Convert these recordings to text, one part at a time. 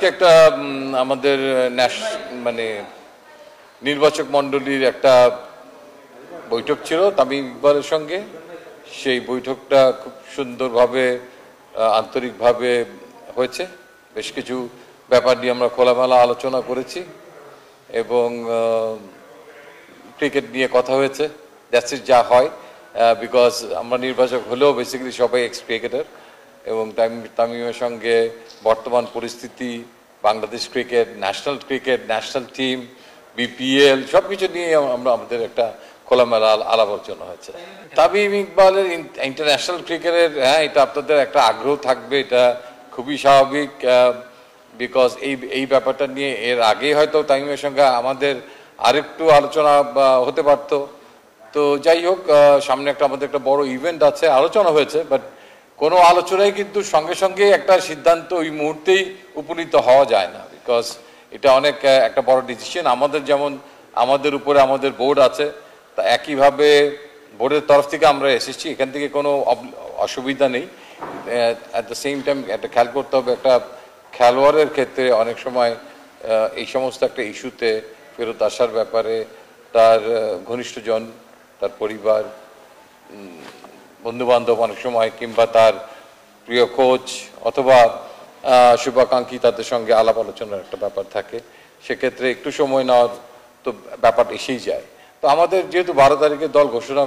আজকে একটা আমাদের মানে নির্বাচক মণ্ডলীর একটা বৈঠক ছিল তামিম ইকবালের সঙ্গে। সেই বৈঠকটা খুব সুন্দরভাবে আন্তরিকভাবে হয়েছে। বেশ কিছু ব্যাপার নিয়ে আমরা খোলামেলা আলোচনা করেছি এবং ক্রিকেট নিয়ে কথা হয়েছে। দ্যাটস ইট, যা হয়, বিকজ আমরা নির্বাচক হলেও বেসিক্যালি সবাই এক্স ক্রিকেটার এবং তামিমের সঙ্গে বর্তমান পরিস্থিতি, Bangladesh cricket, national team, BPL সব কিছু নিয়ে আমরা আমাদের একটা খোলামেলা আলাপ আলোচনা হয়েছে। তামিম ইকবালের ইন্টারন্যাশনাল ক্রিকেটের এটা আপনাদের একটা আগ্রহ থাকবে, এটা খুবই স্বাভাবিক, বিকজ এই ব্যাপারটা নিয়ে এর আগেই হয়তো তামিমের সঙ্গে আমাদের আরেকটু আলোচনা হতে পারতো। তো যাই হোক, সামনে আমাদের একটা বড় ইভেন্ট আছে, আলোচনা হয়েছে, বাট কোনো আলোচনায় কিন্তু সঙ্গে সঙ্গে একটা সিদ্ধান্ত ওই মুহূর্তেই উপনীত হওয়া যায় না, বিকজ এটা অনেক একটা বড় ডিসিশন। যেমন আমাদের উপরে আমাদের বোর্ড আছে, তা একইভাবে বোর্ডের তরফ থেকে আমরা এসেছি, এখান থেকে কোনো অসুবিধা নেই। অ্যাট দ্য সেম টাইম একটা খেয়াল করতে হবে, একটা খেলোয়াড়ের ক্ষেত্রে অনেক সময় এই সমস্ত একটা ইস্যুতে ফেরত আসার ব্যাপারে তার ঘনিষ্ঠজন, তার পরিবার, বন্ধুবান্ধব অনেক সময়, কিংবা তার প্রিয় কোচ অথবা শুভাকাঙ্ক্ষী, তাদের সঙ্গে আলাপ আলোচনার একটা ব্যাপার থাকে। সেক্ষেত্রে একটু সময় নেওয়ার তো ব্যাপার এসেই যায়। তো আমাদের যেহেতু 12 তারিখে দল ঘোষণা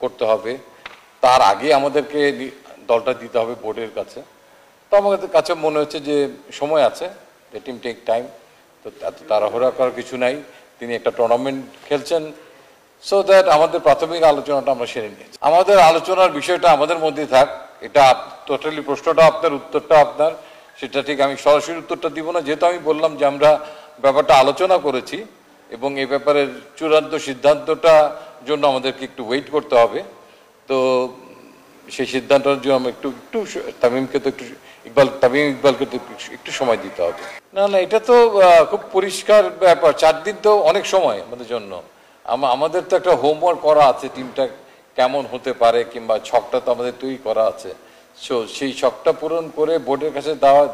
করতে হবে, তার আগে আমাদেরকে দলটা দিতে হবে বোর্ডের কাছে। তো আমাদের কাছে মনে হচ্ছে যে সময় আছে, লেট হিম টেক টাইম। তো এত তাড়াহুড়া করার কিছু নাই, তিনি একটা টুর্নামেন্ট খেলছেন, সো দ্যাট আমাদের প্রাথমিক আলোচনাটা আমরা সেরে নিয়েছি। আমাদের আলোচনার বিষয়টা আমাদের মধ্যেই থাক, এটা টোটালি প্রশ্নটা আপনার, উত্তরটা আপনার, সেটা ঠিক আমি সরাসরি উত্তরটা দিব না, যেহেতু আমি বললাম যে আমরা ব্যাপারটা আলোচনা করেছি এবং এই ব্যাপারের চূড়ান্ত সিদ্ধান্তটা জন্য আমাদেরকে একটু ওয়েট করতে হবে। তো সেই সিদ্ধান্তের জন্য আমরা একটু তামিমকে তো তামিম ইকবালকে তো একটু সময় দিতে হবে। না, এটা তো খুব পরিষ্কার ব্যাপার। 4 দিন তো অনেক সময় আমাদের জন্য। আমাদের তো একটা হোমওয়ার্ক করা আছে, টিমটা কেমন হতে পারে, কিংবা ছকটা তো আমাদের তৈরি করা আছে। সো সেই ছকটা পূরণ করে বোর্ডের কাছে দেওয়া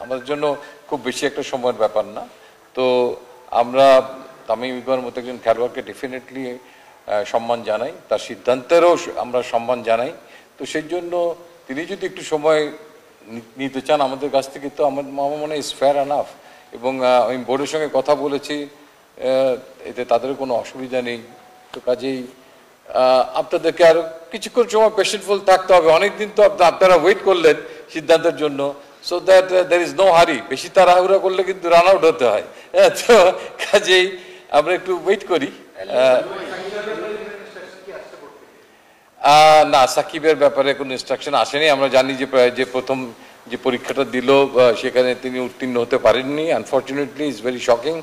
আমাদের জন্য খুব বেশি একটা সময়ের ব্যাপার না। তো আমরা তামিম ইকবালের মতো একজন খেলোয়াড়কে ডেফিনেটলি সম্মান জানাই, তার সিদ্ধান্তেরও আমরা সম্মান জানাই। তো সেই জন্য তিনি যদি একটু সময় নিতে চান আমাদের কাছ থেকে, তো আমার মনে হয় ইজ ফেয়ার এনাফ। এবং আমি বোর্ডের সঙ্গে কথা বলেছি, এতে তাদের কোনো অসুবিধা নেই। তো কাজেই আপনাদেরকে আরো কিছুক্ষণ সময় পেশেন্টফুল থাকতে হবে। অনেকদিন তো আপনারা ওয়েট করলেন সিদ্ধান্তের জন্য, so that there is no hurry. বেশি তাড়াহুড়া করলে কিন্তু রান আউট হতে হয়। তো কাজেই আমরা একটু ওয়েট করি। না, সাকিবের ব্যাপারে কোনো ইনস্ট্রাকশন আসেনি। আমরা জানি যে প্রথম যে পরীক্ষাটা দিল সেখানে তিনি উত্তীর্ণ হতে পারেননি, আনফর্চুনেটলি। Is very shocking.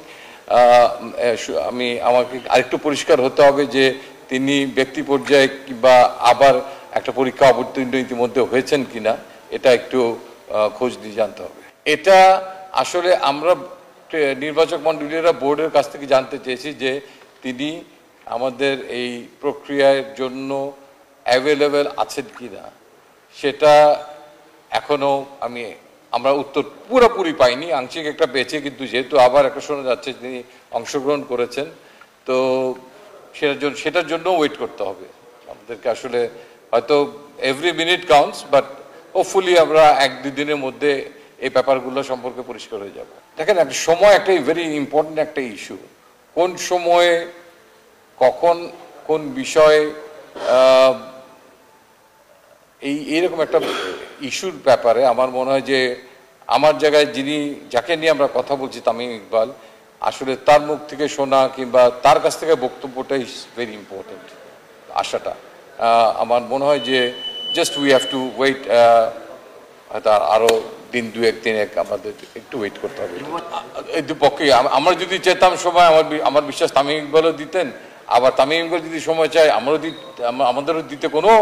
আমাকে আরেকটু পরিষ্কার হতে হবে যে তিনি ব্যক্তি পর্যায়ে কিংবা আবার একটা পরীক্ষা অবতীর্ণ ইতিমধ্যে হয়েছেন কিনা, এটা একটু খোঁজ দিয়ে জানতে হবে। এটা আসলে আমরা নির্বাচক মণ্ডলীরা বোর্ডের কাছ থেকে জানতে চেয়েছি যে তিনি আমাদের এই প্রক্রিয়ার জন্য অ্যাভেলেবেল আছেন কিনা। সেটা এখনো আমরা উত্তর পুরোপুরি পাইনি, আংশিক একটা পেয়েছি। কিন্তু যেহেতু আবার একটা শোনা যাচ্ছে তিনি অংশগ্রহণ করেছেন, তো সেটার জন্য ওয়েট করতে হবে আমাদেরকে। আসলে হয়তো every minute counts, but hopefully আমরা 1-2 দিনের মধ্যে এই ব্যাপারগুলো সম্পর্কে পরিষ্কার হয়ে যাব। দেখেন, একটা সময় একটা ভেরি ইম্পর্টেন্ট একটা ইস্যু। কোন সময়ে কখন কোন বিষয়ে এইরকম একটা ইস্যুর ব্যাপারে আমার মনে হয় যে আমার জায়গায় যাকে নিয়ে আমরা কথা বলছি, তামিম ইকবাল, আসলে তার মুখ থেকে শোনা কিংবা তার কাছ থেকে বক্তব্যটা ইজ ভেরি ইম্পর্টেন্ট। আশাটা আমার মনে হয় যে just we have to wait, হয়তো আরো দিন 2-1 আমাদের একটু ওয়েট করতে হবে। পক্ষে আমরা যদি চেতাম সময়, আমার বিশ্বাস তামিম ইকবালও দিতেন। আবার তামিম ইকবাল যদি সময় চায় আমাদেরও দিতে কোনো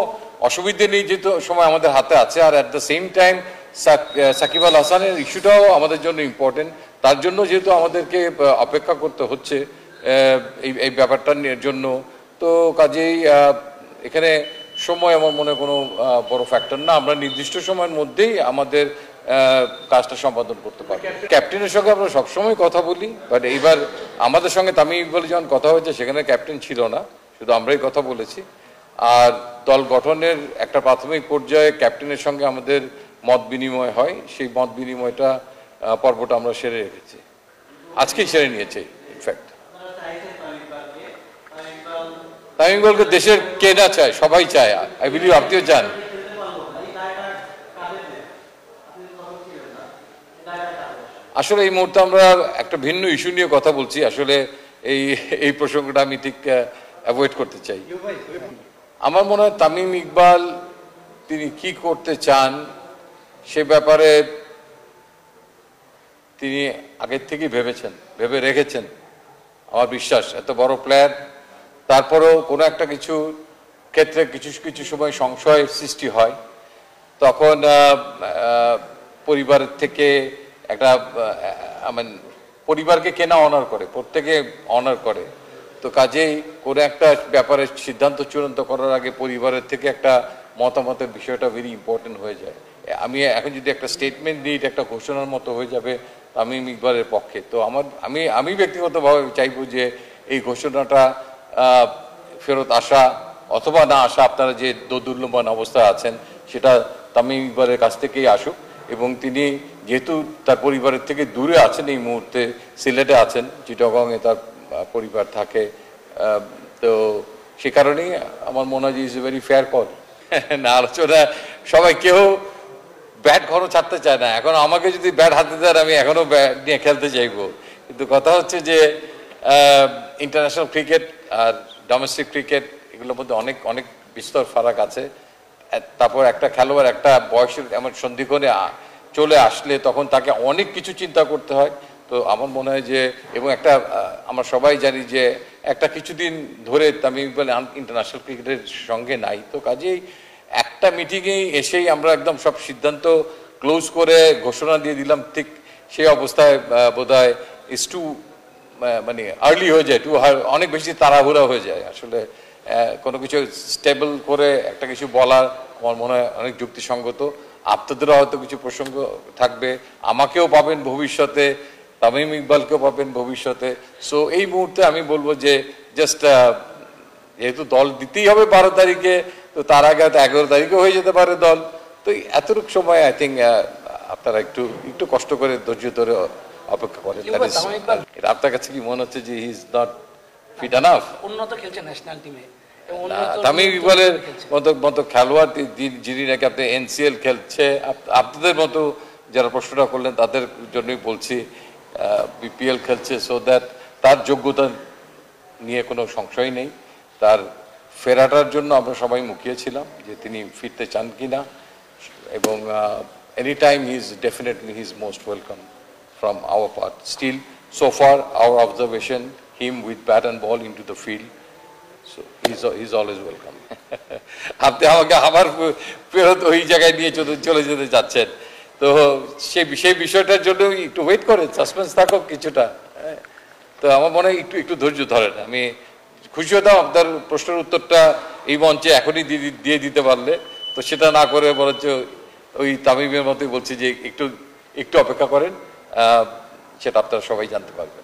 অসুবিধে নেই, যেহেতু সময় আমাদের হাতে আছে। আর at the same time Shakib Al হাসানের ইস্যুটাও আমাদের জন্য ইম্পর্টেন্ট। তার জন্য যেহেতু আমাদেরকে অপেক্ষা করতে হচ্ছে এই ব্যাপারটার জন্য, তো কাজেই এখানে সময় আমার মনে কোনো বড় ফ্যাক্টর না। আমরা নির্দিষ্ট সময়ের মধ্যেই আমাদের কাজটা সম্পাদন করতে পারবে। ক্যাপ্টেনের সঙ্গে আমরা সবসময় কথা বলি, বাট এইবার আমাদের সঙ্গে তামিম ইকবাল যখন কথা হয়েছে সেখানে ক্যাপ্টেন ছিল না, শুধু আমরাই কথা বলেছি। আর দল গঠনের একটা প্রাথমিক পর্যায়ে ক্যাপ্টেনের সঙ্গে আমাদের মত বিনিময় হয়, সেই মত বিনিময়টা পর্বটা আমরা সেরে রেখেছি, আজকেই সেরে নিয়েছি ইনফ্যাক্ট। তামিম ইকবালকে দেশের কে না চায়, সবাই চায়, আই বিলিভ আপনিও চান। আসলে এই মুহূর্তে আমরা একটা ভিন্ন ইস্যু নিয়ে কথা বলছি, আসলে এই প্রসঙ্গটা আমি ঠিক অ্যাভয়েড করতে চাই। আমার মনে হয় তামিম ইকবাল তিনি কি করতে চান সে ব্যাপারে তিনি আগের থেকেই ভেবে রেখেছেন। আমার বিশ্বাস এত বড় প্লেয়ার, তারপরেও কোনো একটা কিছু ক্ষেত্রে কিছু সময় সংশয় সৃষ্টি হয়, তখন পরিবারের থেকে একটা পরিবারকে কেনা অনার করে, প্রত্যেকে অনার করে, তো কাজেই কোনো একটা ব্যাপারে সিদ্ধান্ত চূড়ান্ত করার আগে পরিবারের থেকে একটা মতামতের বিষয়টা ভেরি ইম্পর্টেন্ট হয়ে যায়। আমি এখন যদি একটা স্টেটমেন্ট দিই এটা একটা ঘোষণার মতো হয়ে যাবে তামিম ইকবালের পক্ষে। তো আমি ব্যক্তিগতভাবে চাইবো যে এই ঘোষণাটা ফেরত আসা অথবা না আসা, আপনারা যে দোদুল্যমান অবস্থায় আছেন সেটা তামিম ইকবালের কাছ থেকেই আসুক, এবং তিনি যেহেতু তার পরিবারের থেকে দূরে আছেন, এই মুহূর্তে সিলেটে আছেন, চিটাগংয়ে তার পরিবার থাকে, তো সে কারণেই আমার মনে হয় যে is a very fair call. না আলোচনা সবাই কেউ ব্যাট ঘরও ছাড়তে চায় না, এখন আমাকে যদি ব্যাট হাতে দেন আমি এখনো ব্যাট নিয়ে খেলতে চাইবো, কিন্তু কথা হচ্ছে যে ইন্টারন্যাশনাল ক্রিকেট আর ডোমেস্টিক ক্রিকেট এগুলোর মধ্যে অনেক অনেক বিস্তর ফারাক আছে। তারপর একটা খেলোয়াড় একটা বয়সের এমন সন্ধিক্ষণে চলে আসলে তখন তাকে অনেক কিছু চিন্তা করতে হয়। তো আমার মনে হয় যে, এবং একটা আমরা সবাই জানি যে একটা কিছুদিন ধরে তামিম ইকবাল ইন্টারন্যাশনাল ক্রিকেটের সঙ্গে নাই, তো কাজেই একটা মিটিংয়ে এসেই আমরা একদম সব সিদ্ধান্ত ক্লোজ করে ঘোষণা দিয়ে দিলাম, ঠিক সেই অবস্থায় বোধহয় ইস টু আর্লি হয়ে যায়, অনেক বেশি তাড়াহুড়া হয়ে যায়। আসলে কোনো কিছু স্টেবল করে একটা কিছু বলা আমার মনে হয় অনেক যুক্তিসঙ্গত। আপনাদেরও হয়তো কিছু প্রসঙ্গ থাকবে, আমাকেও পাবেন ভবিষ্যতে, তামিম ইকবালকেও পাবেন ভবিষ্যতে। সো এই মুহূর্তে আমি বলবো যে জাস্ট যেহেতু দল দিতেই হবে 12 তারিখে, তো তার আগে হয়তো 11 তারিখে হয়ে যেতে পারে দল, তো এতটুকু সময় আই থিঙ্ক আপনারা একটু কষ্ট করে ধৈর্য ধরে অপেক্ষা করেন। আপনার কাছে কি মনে হচ্ছে যে he is not fit enough? উন্নত খেলছে ন্যাশনাল টিমে, তামিম ইকবালের মতো খেলোয়াড় যিনি নাকি আপনি এনসিএল খেলছে, আপনাদের মতো যারা প্রশ্নটা করলেন তাদের জন্যই বলছি, বিপিএল খেলছে, সো দ্যাট তার যোগ্যতা নিয়ে কোনো সংশয় নেই। তার ফেরাটার জন্য আমরা সবাই মুখিয়েছিলাম যে তিনি ফিরতে চান কিনা, এবং any time he is definitely he is most welcome from our part. Still, so far, our observation, him with bat and ball into the field, so he's always welcome. আপনি আমাকে আবার ফেরত ওই জায়গায় নিয়ে চলে যেতে যাচ্ছেন, তো সেই বিষয়টার জন্য একটু ওয়েট করেন, সাসপেন্স থাকুক কিছুটা। তো আমার মনে হয় একটু ধৈর্য ধরেন। আমি খুশি হতাম আপনার প্রশ্নের উত্তরটা এই মঞ্চে এখনই দিয়ে দিতে পারলে, তো সেটা না করে বরঞ্চ ওই তামিমের মতোই বলছি যে একটু অপেক্ষা করেন, সেটা আপনারা সবাই জানতে পারবেন।